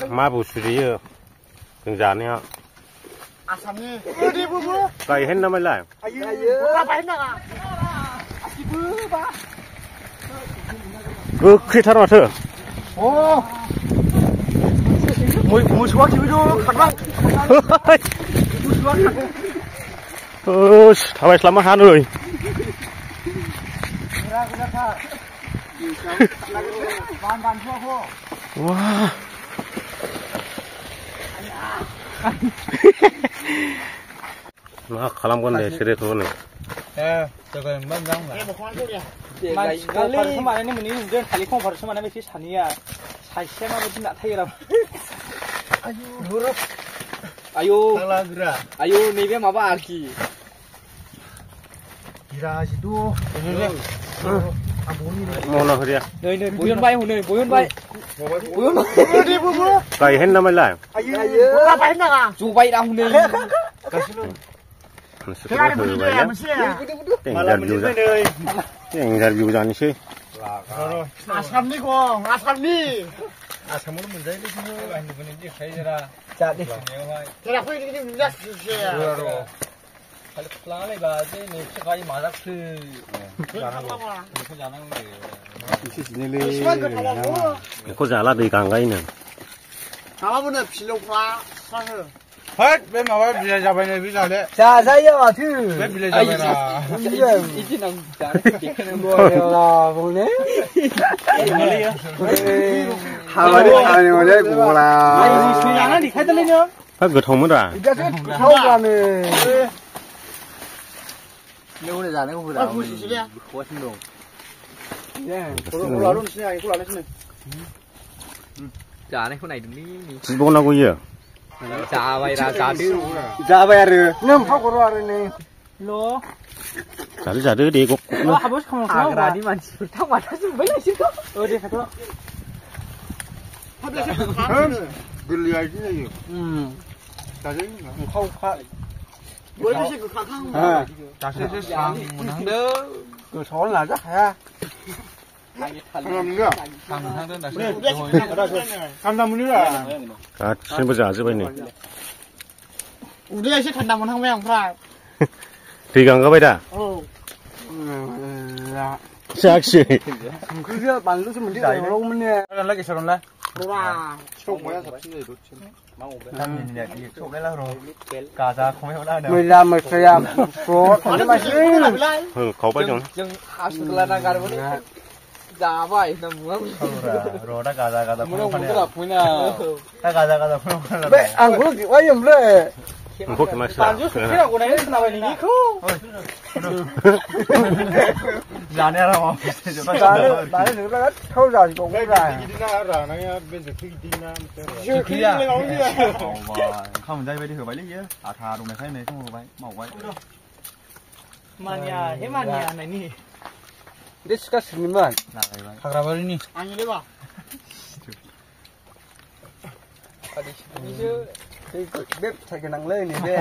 마 부수리요. 등자네요. 아삼니. 가이 했나 말라. 그 크게 타러 왔어. 뭐 좋아 기분도 가만. Thằng này làm mất hắn rồi. Wow. Nó làm con này sẽ được thôi này. 저거 만 장나. 만 말에는 문이 이제 달리 콩 버릇 만 하면 산이야. 살세만 무슨 나타이라. 아유. 아유, 네가 마바 알기. 일하시도. Mona hurry. 너희는 모연 바이 오늘 모연 바이. 모연 바이. Cái hết năm mới lại. 주 바이 라 오늘. Sẽ có thử vậy nhé. Cảnh review ra. Cảnh review ra như thế. 아삼니고 아삼니. 아삼으로 문제 있지. 아니 이제 해야라. 자, 네. 제가 보이는 게 문제 있어요. 뭐라로. 할 플랜에 가지 네 시간이 맞아 그 잘하는 거. 잘하는 거. Có giả là đầy càng gây nè. 다음은 빌려봐. 사실. 헐, 왜 마와 빌려 잡아내 빌려래? 자, 자요, 두. 왜 빌려 잡아라? 이제 난 잘하는 거야, 보네. 하와리 하는 거래, 고라. 아니, 수양아, 니 카들리냐? Phát cửa thông mất à? 이제 처음 가네. 오늘 자네 보다. 무시시야? 고신동. 예. 골라로 시냐, 골라로 시네. 자, này con này đừng đi. Bố nào có gì à? Dạ vậy là dạ đưa. 자, 봐야르. 님 하고로 하르네. Lô. Giả đứa đi cũng. Lô, hai bố không làm sao đi mà thắc mắc thắc mấy này xin đó. Đi phải đó. 빌려야지. 자세 không khác. Với cái cái khác. 자세 sang một tháng đó. 그 저는 나자 야. 감사합니다. 감사합니다. À, xin bây giờ giữ bên này. 우리가 시작한다면 한 명 프라. Thì càng có bây giờ. Chắc gì? 그게 만들어주면 되다. 이러면 Lấy cái sườn lên. 뭐라. 총 뭐야? Chỗ đấy là rồi. Cả ra không hiểu đâu. 15 13 số thằng mà xí. Khẩu bao nhiêu? Nhưng hai sườn lên là cả rồi. Dạ vậy là muốn. Rồi đã cả ra. Muốn không là phun nào. Đã cả ra không là. Vậy ăn cũng quá nhiều đấy. Không cái mà sao? Cái nào của này nào vậy nhỉ không? Dạ này là không? Đã được là thâu rồi cũng ra. Không đây vậy đi thử váy lý á. À thà đồ này thấy này không váy màu váy. Mania, thế mania này nè. 디스커스님은 가라버리니. 아니 해봐. bếp thay cái nắng lên này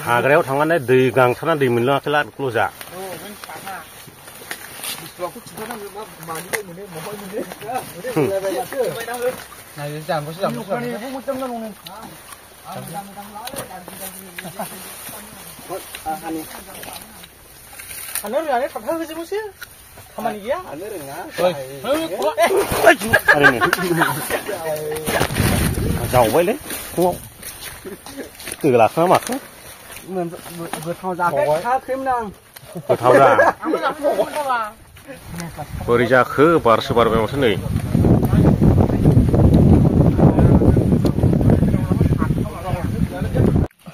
À cái đó thằng anh ấy đi gang thằng anh đi mình lo cái lát close ra. Này giảm có giảm 하늘을 안에 가까이 보세요. 가만히 이야? 하늘은 나. 아니. Giàu vậy đấy. Không. Từ là khá mà không. Vừa thao ra cái khá khiếm năng. Vừa thao ra. Vừa đi ra khứ bar sư bar về một này.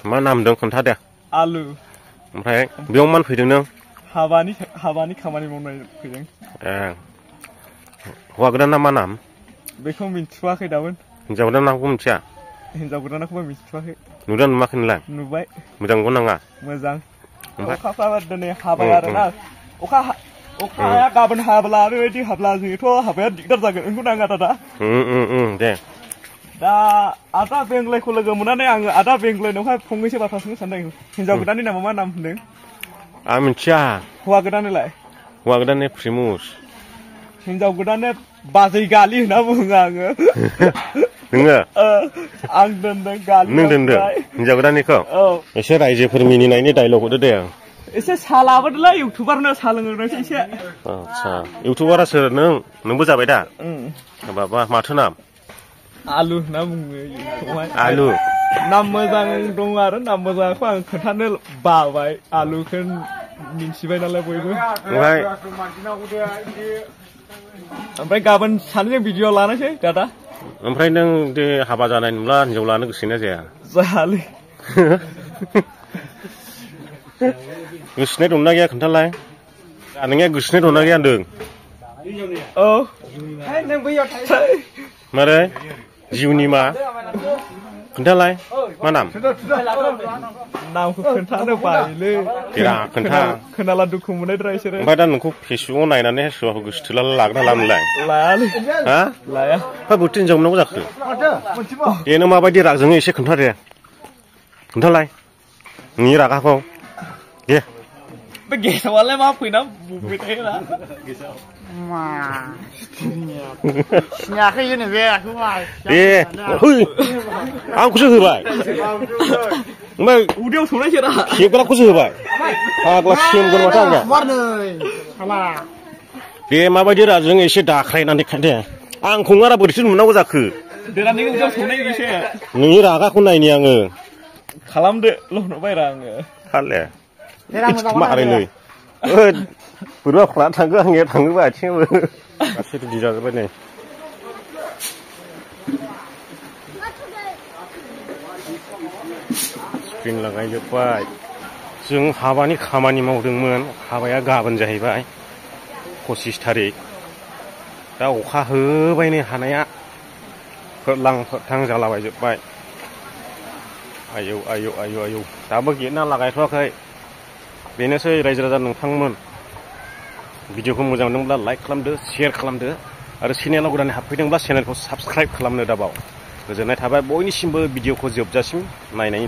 Mà nằm đông con thắt đấy. Alu. Oमफ्राय बेयाव मान फैदों नों? हाबानि खामानि मावनाय फैदों। ए हौवा गोदाना मा नाम? बेखौ मिन्थिथ'वाखै दाबो। हिनजाव गोदान नामखौ मिथिया? हिनजाव गोदानखौबो मिन्थिथ'वाखै। नुदों नुवाखै नोंलाय? नुबाय। मोजांखौ नाङा? मोजां। अखाफ्राबो दिनै हाबाय आरोना। अखाया गाबोन हाब्ला बेबायदि हाब्ला जोंथ' हाबाया दिगदार जागोन बेखौ नाङा दादा। दे। दा आदा बेंग्लायखौ लोगो मोननानै आङो आदा बेंग्लायनावहाय फंनैसो बाथ्रा सोंनो सानदों। हिनजाव गोदाननि नामा मा नाम होनदों? आं मिथिया। हौवा गोदाननिलाय? हौवा गोदाननि प्रिमुस। हिनजाव गोदाननि बाजै गालि होनना बुङो आङो नोङो आं दोनदों गालि नों दोनदों हिनजाव गोदाननिखौ एसे रायजोफोर मिनिनायनि डायलग हरदो दे एसे सा लाबोदोलाय इउटुबारनो सा लोंहोनोसै एसे आदसा इउटुबारा सोर नोंबो जाबाय दा बाबा माथो नाम आलु होनना बुङो इउटुबावहाय आलु नाम मोजां दं आरो नाम मोजांखौ आं खोन्थानो बाबाय आलुखौ मिन्थिबाय नालाय बयबो ओमफ्राय गाबोन सानैजों भिडिअ लानोसै दादा ओमफ्राय नों दे हाबा जानाय नुब्ला हिनजाव लानो गोसोना जाया जायालै गोसोनाय दंना गैया खोन्थालाय नोंनिया गोसोनाय दंना गैया होनदों औ मारै जिउनि मा खोन्थालाय मा नाम नामखौ खोन्थानो बायोलै खोन्था खोनाला दुखु मोननायद्रा इसोरो ओमफ्राय दा नोंखौ फेसबुकाव नायनानै सोरबाखौ गोसो थोला लागोना लामोनलाय लायालै हा लाया ओमफ्राय बोरैथो हिनजाव मोननांगौ जाखो दे नों माबायदि रागजों एसे खोन्था दे खोन्थालाय नोंनि रागाखौ दे बे गेसावालाय मा फैना बुंबाय थायोना सिनायाखै होनो बे दे आंखौसो होबाय ओमफ्राय उदैयाव संनायसो रा खेबग्राखौसो होबाय फाग्ला सेमगोन माथो आंना दे माबायदि रागजों एसे दाख्रायनानै दे आंखौ आरा बोरैथो मोननांगौ जाखो देनानै उदैयाव संनाय एसे नोंनि रागाखौ नायनि आङो खालामदो लहरबाय रा आङो हाले मारैलै बोरैबा फ्लाना थांगो आंनिया थाङोबा आथिङाबो गासै रेडि जाजोब्बाय नै स्क्रिन लागायजोब्बाय जों हाबानि खामानि मावदोंमोन हाबाया गाबोन जाहैबाय 25 थारिख दा अखा होबाय नै हानाया फोरलां फोरथां जालाबायजोब्बाय आयौ आयौ आयौ आयौ दाबो गेटना लागायथ'वाखै बेनोसै रायजो राजा नोंथांमोन भिडिअखौ मोजां मोनदोंब्ला लाइक खालामदो शेयार खालामदो आरो चेनेलाव गोदानै हाबफैदोंब्ला चेनेलखौ साबस्क्राइब खालामनो दाबाव गोजोननाय थाबाय बयनिसिमबो भिडिअखौ जोबजासिम नायनायनि थाखाय